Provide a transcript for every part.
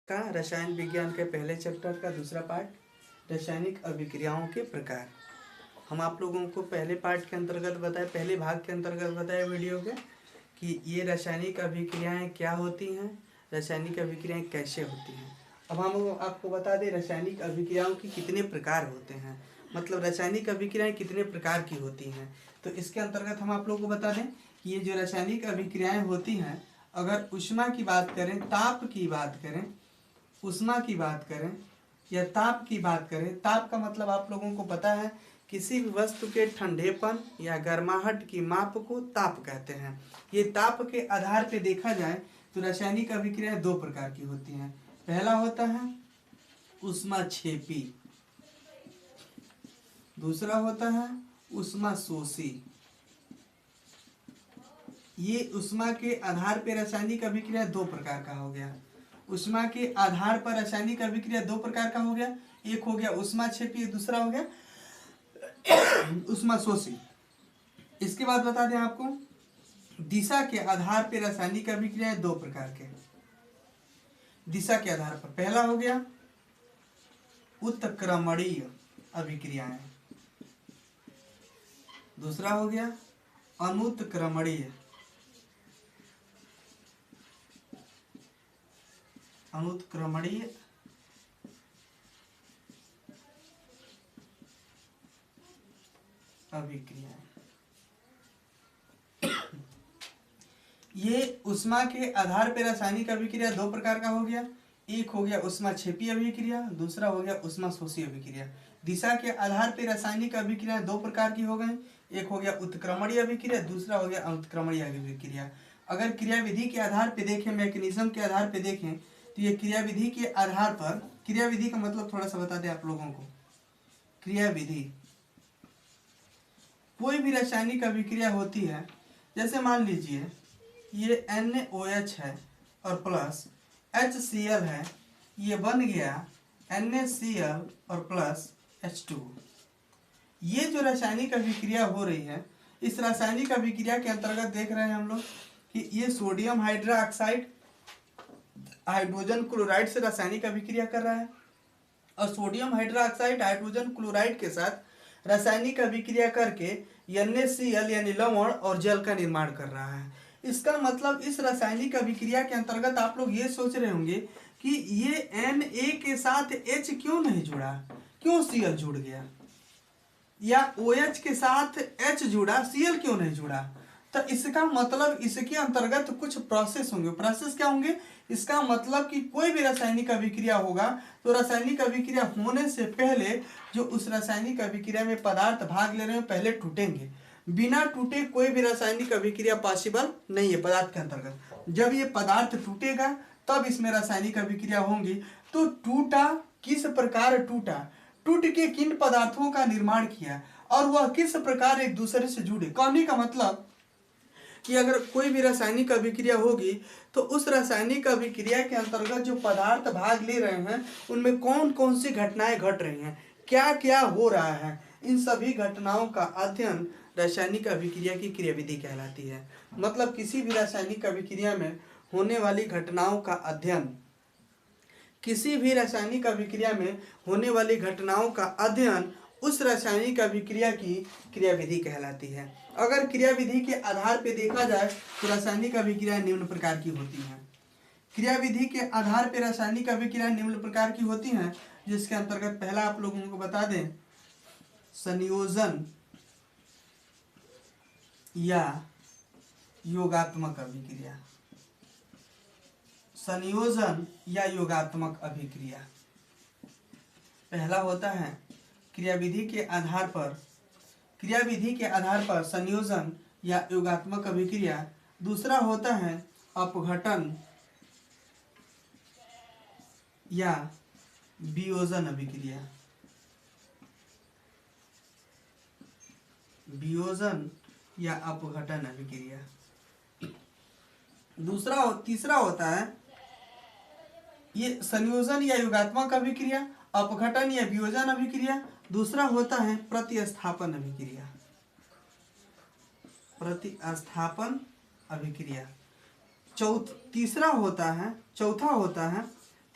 का रसायन विज्ञान के पहले चैप्टर का दूसरा पार्ट रासायनिक अभिक्रियाओं के प्रकार। हम आप लोगों को पहले पार्ट के अंतर्गत बताए, पहले भाग के अंतर्गत बताए वीडियो के कि ये रासायनिक अभिक्रियाएं क्या होती हैं, रासायनिक अभिक्रियाएं कैसे होती हैं। अब हम आपको बता दें रासायनिक अभिक्रियाओं की कितने प्रकार होते हैं, मतलब रासायनिक अभिक्रियाएं कितने प्रकार की होती हैं। तो इसके अंतर्गत हम आप लोगों को बता दें कि ये जो रासायनिक अभिक्रियाएं होती हैं, अगर ऊष्मा की बात करें, ताप की बात करें, ऊष्मा की बात करें या ताप की बात करें, ताप का मतलब आप लोगों को पता है किसी भी वस्तु के ठंडेपन या गर्माहट की माप को ताप कहते हैं। ये ताप के आधार पे देखा जाए तो रासायनिक अभिक्रियाएं दो प्रकार की होती हैं। पहला होता है ऊष्माक्षेपी, दूसरा होता है ऊष्माशोषी। ये ऊष्मा के आधार पर रासायनिक अभिक्रिया दो प्रकार का हो गया। ऊष्मा के आधार पर रासायनिक अभिक्रिया दो प्रकार का हो गया, एक हो गया ऊष्माक्षेपी, दूसरा हो गया ऊष्माशोषी। इसके बाद बता दें आपको दिशा के आधार पर रासायनिक अभिक्रियाएं दो प्रकार के। दिशा के आधार पर पहला हो गया उत्क्रमणीय अभिक्रियाएं, दूसरा हो गया अनुत्क्रमणीय। अनुत्क्रमणीय अभिक्रियाएं। ये ऊष्मा के आधार पर रासायनिक अभिक्रिया दो प्रकार का हो गया, एक हो गया ऊष्माक्षेपी अभिक्रिया, दूसरा हो गया ऊष्माशोषी अभिक्रिया। दिशा के आधार पर रासायनिक अभिक्रिया दो प्रकार की हो गई, एक हो गया उत्क्रमणीय अभिक्रिया, दूसरा हो गया अनुत्क्रमणीय अभिक्रिया। अगर क्रियाविधि के आधार पर देखें, मैकेनिज्म के आधार पर देखें तो ये क्रियाविधि के आधार पर, क्रियाविधि का मतलब थोड़ा सा बता दें आप लोगों को। क्रियाविधि कोई भी रासायनिक अभिक्रिया होती है, जैसे मान लीजिए ये NaOH है और प्लस HCl है, ये बन गया NaCl और प्लस H2। ये जो रासायनिक अभिक्रिया हो रही है, इस रासायनिक अभिक्रिया के अंतर्गत देख रहे हैं हम लोग कि ये सोडियम हाइड्रोक्साइड हाइड्रोजन क्लोराइड से रासायनिक अभिक्रिया कर रहा है और सोडियम हाइड्रोक्साइड हाइड्रोजन क्लोराइड के साथ रासायनिक अभिक्रिया करके NaCl यानी लवण और जल का निर्माण कर रहा है। इसका मतलब इस रासायनिक अभिक्रिया के अंतर्गत आप लोग ये सोच रहे होंगे कि ये Na के साथ H क्यों नहीं जुड़ा, क्यों Cl जुड़ गया, या OH के साथ H जुड़ा, Cl क्यों नहीं जुड़ा। तो इसका मतलब इसके अंतर्गत कुछ प्रोसेस होंगे। प्रोसेस क्या होंगे? इसका मतलब कि कोई भी रासायनिक अभिक्रिया होगा तो रासायनिक अभिक्रिया होने से पहले जो उस रासायनिक अभिक्रिया में पदार्थ भाग ले रहे हैं पहले टूटेंगे। बिना टूटे कोई भी रासायनिक अभिक्रिया पॉसिबल नहीं है पदार्थ के अंतर्गत। जब ये पदार्थ टूटेगा तब इसमें रासायनिक अभिक्रिया होंगी। तो टूटा किस प्रकार टूटा, टूट के किन पदार्थों का निर्माण किया और वह किस प्रकार एक दूसरे से जुड़े। कहने का मतलब कि अगर कोई भी रासायनिक अभिक्रिया होगी तो उस रासायनिक अभिक्रिया के अंतर्गत जो पदार्थ भाग ले रहे हैं उनमें कौन कौन सी घटनाएं घट रही हैं, क्या क्या हो रहा है, इन सभी घटनाओं का अध्ययन रासायनिक अभिक्रिया की क्रियाविधि कहलाती है। मतलब किसी भी रासायनिक अभिक्रिया में होने वाली घटनाओं का अध्ययन, किसी भी रासायनिक अभिक्रिया में होने वाली घटनाओं का अध्ययन उस रासायनिक अभिक्रिया की क्रियाविधि कहलाती है। अगर क्रियाविधि के आधार पर देखा जाए तो रासायनिक अभिक्रिया निम्न प्रकार की होती हैं। क्रियाविधि के आधार पर रासायनिक अभिक्रिया निम्न प्रकार की होती हैं, जिसके अंतर्गत पहला आप लोगों को बता दें संयोजन या योगात्मक अभिक्रिया। संयोजन या योगात्मक अभिक्रिया पहला होता है क्रियाविधि के आधार पर, क्रियाविधि के आधार पर संयोजन या योगात्मक अभिक्रिया। दूसरा होता है अपघटन या वियोजन अभिक्रिया। वियोजन या अपघटन अभिक्रिया। तीसरा होता है ये संयोजन या योगात्मक अभिक्रिया, अपघटन या वियोजन अभिक्रिया। दूसरा होता है प्रतिस्थापन अभिक्रिया। प्रतिस्थापन अभिक्रिया। चौथा होता है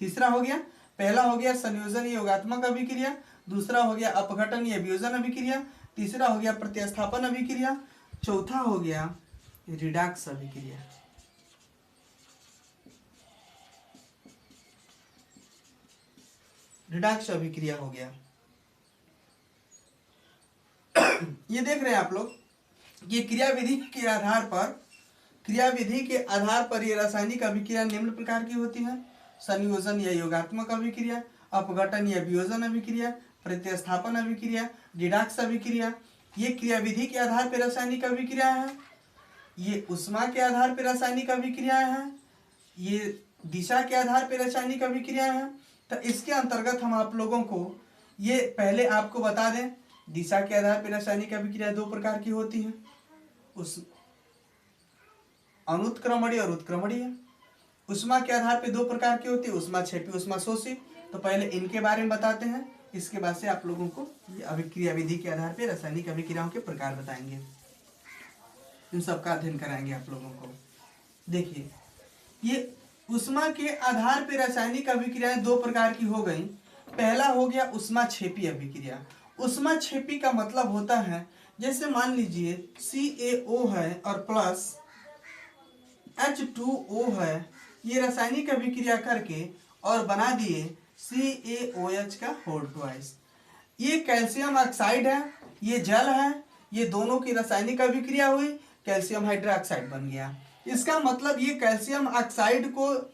तीसरा हो गया, पहला हो गया संयोजन या योगात्मक अभिक्रिया, दूसरा हो गया अपघटन या वियोजन अभिक्रिया, तीसरा हो गया प्रतिस्थापन अभिक्रिया, चौथा हो गया रिडॉक्स अभिक्रिया। रिडॉक्स अभिक्रिया हो गया। ये देख रहे हैं आप लोग, ये क्रियाविधि के आधार पर ये रासायनिक अभिक्रिया निम्न प्रकार की होती है: संयोजन या योगात्मक अभिक्रिया, अपघटन या वियोजन अभिक्रिया, प्रतिस्थापन अभिक्रिया, रिडॉक्स अभिक्रिया। ये क्रियाविधि के आधार पर रासायनिक अभिक्रिया है, ये ऊष्मा के आधार पर रासायनिक अभिक्रिया है, ये दिशा के आधार पर रासायनिक अभिक्रिया है। तो इसके अंतर्गत हम आप लोगों को ये पहले आपको बता दें, दिशा के आधार पर रासायनिक अभिक्रिया दो प्रकार की होती है, उस अनुत्क्रमणीय और उत्क्रमणीय। ऊष्मा के आधार पर दो प्रकार की होती है, ऊष्माक्षेपी, ऊष्माशोषी। तो पहले इनके बारे में बताते हैं, इसके बाद से आप लोगों को ये अभिक्रिया विधि के आधार पर रासायनिक अभिक्रियाओं के प्रकार बताएंगे, इन सब का अध्ययन कराएंगे आप लोगों को। देखिए, ये ऊष्मा के आधार पर रासायनिक अभिक्रियाएं दो प्रकार की हो गई। पहला हो गया ऊष्माक्षेपी अभिक्रिया। ऊष्माक्षेपी का मतलब होता है, जैसे मान लीजिए CaO है और प्लस H2O है, ये रासायनिक अभिक्रिया करके और बना दिए CaOH का होल ट्वाइस। ये कैल्शियम ऑक्साइड है, ये जल है, ये दोनों की रासायनिक अभिक्रिया हुई, कैल्शियम हाइड्रोक्साइड बन गया। इसका मतलब ये कैल्शियम ऑक्साइड को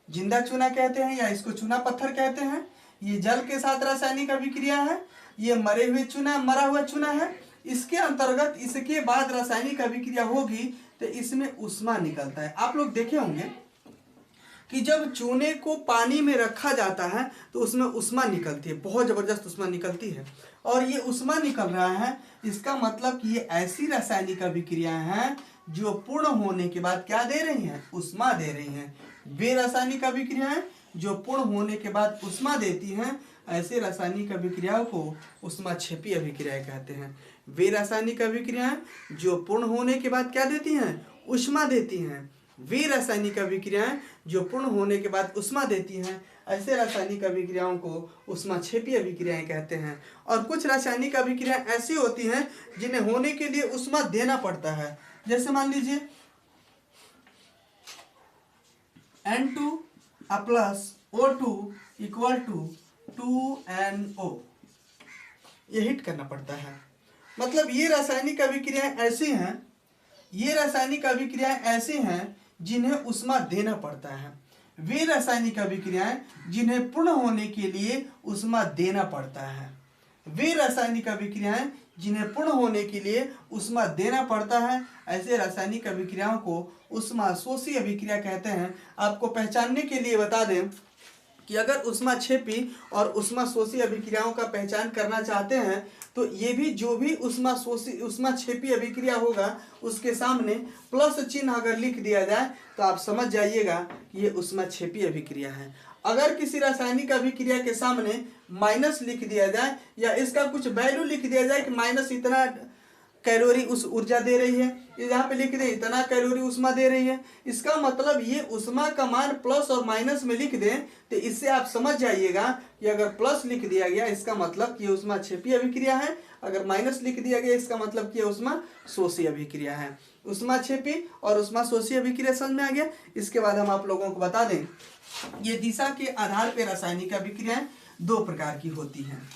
जिंदा चूना कहते हैं या इसको चूना पत्थर कहते हैं। ये जल के साथ रासायनिक अभिक्रिया है, ये मरा हुआ चूना है। इसके अंतर्गत इसके बाद रासायनिक अभिक्रिया होगी तो इसमें ऊष्मा निकलता है। आप लोग देखे होंगे कि जब चूने को पानी में रखा जाता है तो उसमें ऊष्मा निकलती है, बहुत जबरदस्त ऊष्मा निकलती है। और ये ऊष्मा निकल रहा है, इसका मतलब कि ये ऐसी रासायनिक अभिक्रियाएं हैं जो पूर्ण होने के बाद क्या दे रही हैं, ऊष्मा दे रही हैं। वे रासायनिक अभिक्रियाएं जो पूर्ण होने के बाद ऊष्मा देती हैं, ऐसे रासायनिक अभिक्रियाओं को ऊष्माक्षेपी अभिक्रियाएं कहते हैं। वे रासायनिक अभिक्रियाएं जो पूर्ण होने के बाद क्या देती हैं, ऊष्मा देती हैं। वे रासायनिक अभिक्रियाएं जो पूर्ण होने के बाद ऊष्मा देती हैं, ऐसे रासायनिक अभिक्रियाओं को ऊष्माक्षेपी अभिक्रियाएं कहते हैं। और कुछ रासायनिक अभिक्रियाएं ऐसी होती हैं जिन्हें होने के लिए ऊष्मा देना पड़ता है। जैसे मान लीजिए N2 plus O2 equal to 2NO, ये हिट करना पड़ता है। मतलब ये रासायनिक अभिक्रियाएं ऐसी हैं, ये रासायनिक अभिक्रियाएं ऐसी हैं जिन्हें ऊष्मा देना पड़ता है। वे रासायनिक अभिक्रियाएं जिन्हें पूर्ण होने के लिए ऊष्मा देना पड़ता है। वे रासायनिक अभिक्रियाएं जिन्हें पूर्ण होने के लिए ऊष्मा देना पड़ता है, ऐसे रासायनिक अभिक्रियाओं को ऊष्माशोषी अभिक्रिया कहते हैं। आपको पहचानने के लिए बता दें कि अगर ऊष्माक्षेपी और ऊष्माशोषी अभिक्रियाओं का पहचान करना चाहते हैं तो ये भी जो भी ऊष्माक्षेपी अभिक्रिया होगा उसके सामने प्लस चिन्ह अगर लिख दिया जाए तो आप समझ जाइएगा कि ये ऊष्माक्षेपी अभिक्रिया है। अगर किसी रासायनिक अभिक्रिया के सामने माइनस लिख दिया जाए या इसका कुछ वैल्यू लिख दिया जाए कि माइनस इतना कैलोरी उस ऊर्जा दे रही है, यहाँ पे लिख दे इतना कैलोरी ऊष्मा दे रही है, इसका मतलब ये ऊष्मा का मान प्लस और माइनस में लिख दें तो इससे आप समझ जाइएगा कि अगर प्लस लिख दिया गया इसका मतलब कि ऊष्माक्षेपी अभिक्रिया है, अगर माइनस लिख दिया गया इसका मतलब कि ऊष्माशोषी अभिक्रिया है। ऊष्माक्षेपी और ऊष्माशोषी अभिक्रिया समझ में आ गया। इसके बाद हम आप लोगों को बता दें, ये दिशा के आधार पर रासायनिक अभिक्रियाएं दो प्रकार की होती हैं।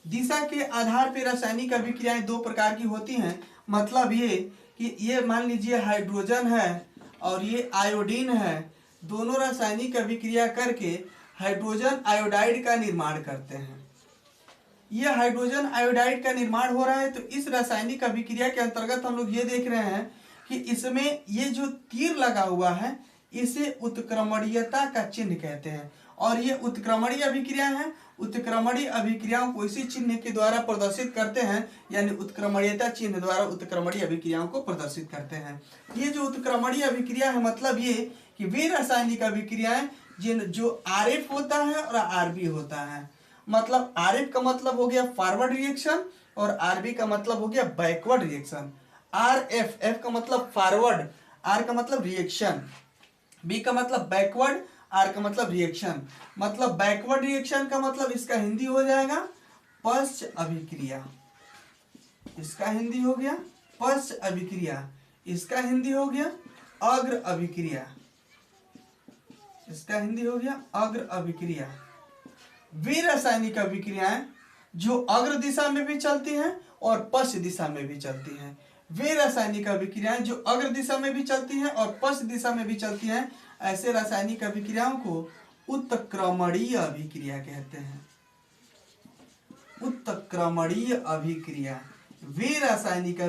दिशा के आधार पर रासायनिक अभिक्रियाएं दो प्रकार की होती हैं। मतलब ये कि ये मान लीजिए हाइड्रोजन है और ये आयोडीन है, दोनों रासायनिक अभिक्रिया करके हाइड्रोजन आयोडाइड का निर्माण करते हैं। ये हाइड्रोजन आयोडाइड का निर्माण हो रहा है तो इस रासायनिक अभिक्रिया के अंतर्गत हम लोग ये देख रहे हैं कि इसमें ये जो तीर लगा हुआ है इसे उत्क्रमणीयता का चिन्ह कहते हैं। और ये उत्क्रमणीय अभिक्रिया है। उत्क्रमणीय अभिक्रियाओं को इसी चिन्ह के द्वारा प्रदर्शित करते हैं, यानी उत्क्रमणीयता चिन्ह द्वारा उत्क्रमणीय अभिक्रियाओं को प्रदर्शित करते हैं। ये जो उत्क्रमणीय अभिक्रिया है मतलब ये कि वे रासायनिक अभिक्रियाएं जो RF होता है और RB होता है। मतलब RF का मतलब हो गया फॉरवर्ड रिएक्शन और RB का मतलब हो गया बैकवर्ड रिएक्शन। RF, F का मतलब फॉरवर्ड, R का मतलब रिएक्शन, B का मतलब बैकवर्ड आर का मतलब रिएक्शन, मतलब बैकवर्ड रिएक्शन का मतलब इसका हिंदी हो जाएगा पश्च अभिक्रिया। इसका हिंदी हो गया पश्च अभिक्रिया, इसका हिंदी हो गया अग्र अभिक्रिया, इसका हिंदी हो गया अग्र अभिक्रिया। वे रासायनिक अभिक्रियाएं जो अग्र दिशा में भी चलती हैं और पश्च दिशा में भी चलती हैं। वे रासायनिक अभिक्रियाएं जो अग्र दिशा में भी चलती हैं और पश्च दिशा में भी चलती हैं, ऐसे रासायनिक अभिक्रियाओं को उत्क्रमणीय अभिक्रिया कहते हैं। उत्क्रमणीय अभिक्रिया। वे रासायनिक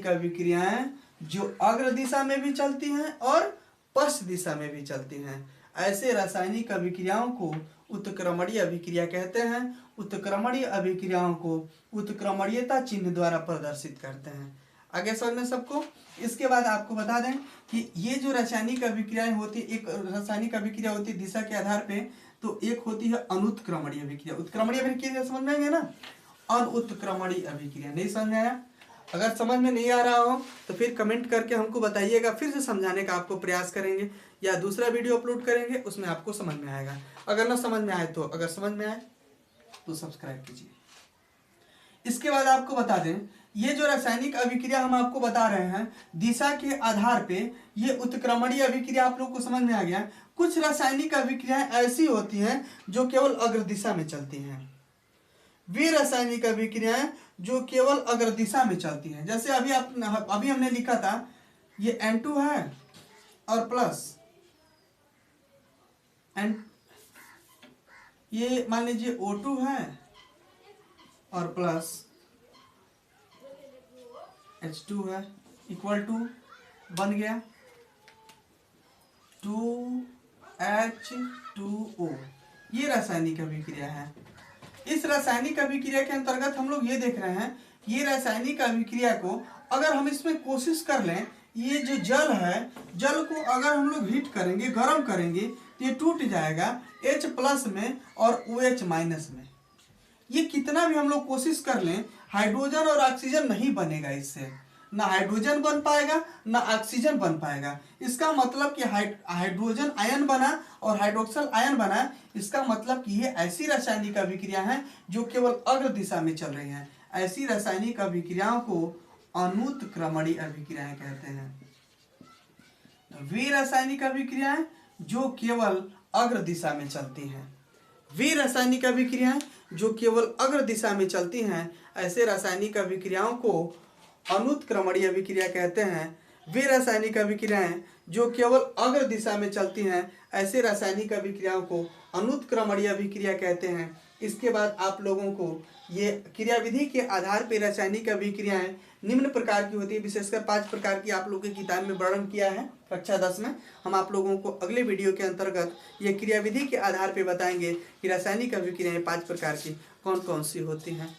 अभिक्रियाएं जो अग्र दिशा में भी चलती हैं और पश्च दिशा में भी चलती हैं, ऐसे रासायनिक अभिक्रियाओं को उत्क्रमणीय अभिक्रिया कहते हैं। उत्क्रमणीय अभिक्रियाओं को उत्क्रमणीयता चिन्ह द्वारा प्रदर्शित करते हैं। आगे समझ में सबको। इसके बाद आपको बता दें कि ये जो रासायनिक अभिक्रियाएं होती, एक रासायनिक अभिक्रिया होती है दिशा के आधार पे, तो एक होती है अनुत्क्रमणीय अभिक्रिया। उत्क्रमणीय अभिक्रिया समझ में आएंगे ना, अनुत्क्रमणीय अभिक्रिया नहीं समझ में आया? अगर समझ में नहीं आ रहा हो तो फिर कमेंट करके हमको बताइएगा, फिर से समझाने का आपको प्रयास करेंगे या दूसरा वीडियो अपलोड करेंगे, उसमें आपको समझ में आएगा। अगर ना समझ में आए तो, अगर समझ में आए तो सब्सक्राइब कीजिए। इसके बाद आपको बता दें, ये जो रासायनिक अभिक्रिया हम आपको बता रहे हैं दिशा के आधार पे, ये उत्क्रमणीय अभिक्रिया आप लोग को समझ में आ गया। कुछ रासायनिक अभिक्रियाएं ऐसी होती हैं जो केवल अग्र दिशा में चलती हैं। वे रासायनिक अभिक्रियाएं जो केवल अग्र दिशा में चलती हैं, जैसे अभी हमने लिखा था ये N2 है और प्लस ये मान लीजिए O2 है और प्लस H2 है, इक्वल टू बन गया 2H2O। ये रासायनिक अभिक्रिया है। इस रासायनिक अभिक्रिया के अंतर्गत हम लोग ये देख रहे हैं, ये रासायनिक अभिक्रिया को अगर हम इसमें कोशिश कर लें, ये जो जल है, जल को अगर हम लोग हीट करेंगे, गर्म करेंगे, तो ये टूट जाएगा H+ में और OH- में। ये कितना भी हम लोग कोशिश कर लें, हाइड्रोजन और ऑक्सीजन नहीं बनेगा इससे, ना हाइड्रोजन बन पाएगा ना ऑक्सीजन बन पाएगा। इसका मतलब कि हाइड्रोजन आयन बना और हाइड्रोक्सल आयन बना, इसका मतलब कि ये ऐसी रासायनिक अभिक्रिया हैं जो केवल अग्र दिशा में चल रही हैं। ऐसी रासायनिक अभिक्रियाओं को अनुत्क्रमणीय अभिक्रियाएं कहते हैं। वे रासायनिक अभिक्रियाएं जो केवल अग्र दिशा में चलती हैं। वे रासायनिक अभिक्रियाएं जो केवल अग्र दिशा में चलती हैं, ऐसे रासायनिक अभिक्रियाओं को अनुत्क्रमणीय अभिक्रिया कहते हैं। वे रासायनिक अभिक्रियाएं जो केवल अग्र दिशा में चलती हैं, ऐसे रासायनिक अभिक्रियाओं को अनुत्क्रमणीय अभिक्रिया कहते हैं। इसके बाद आप लोगों को ये क्रियाविधि के आधार पर रासायनिक अभिक्रियाएं निम्न प्रकार की होती है, विशेषकर 5 प्रकार की आप लोगों की किताब में वर्णन किया है कक्षा 10 में। हम आप लोगों को अगले वीडियो के अंतर्गत ये क्रियाविधि के आधार पर बताएंगे कि रासायनिक अभिक्रियाएं 5 प्रकार की कौन कौन सी होती हैं।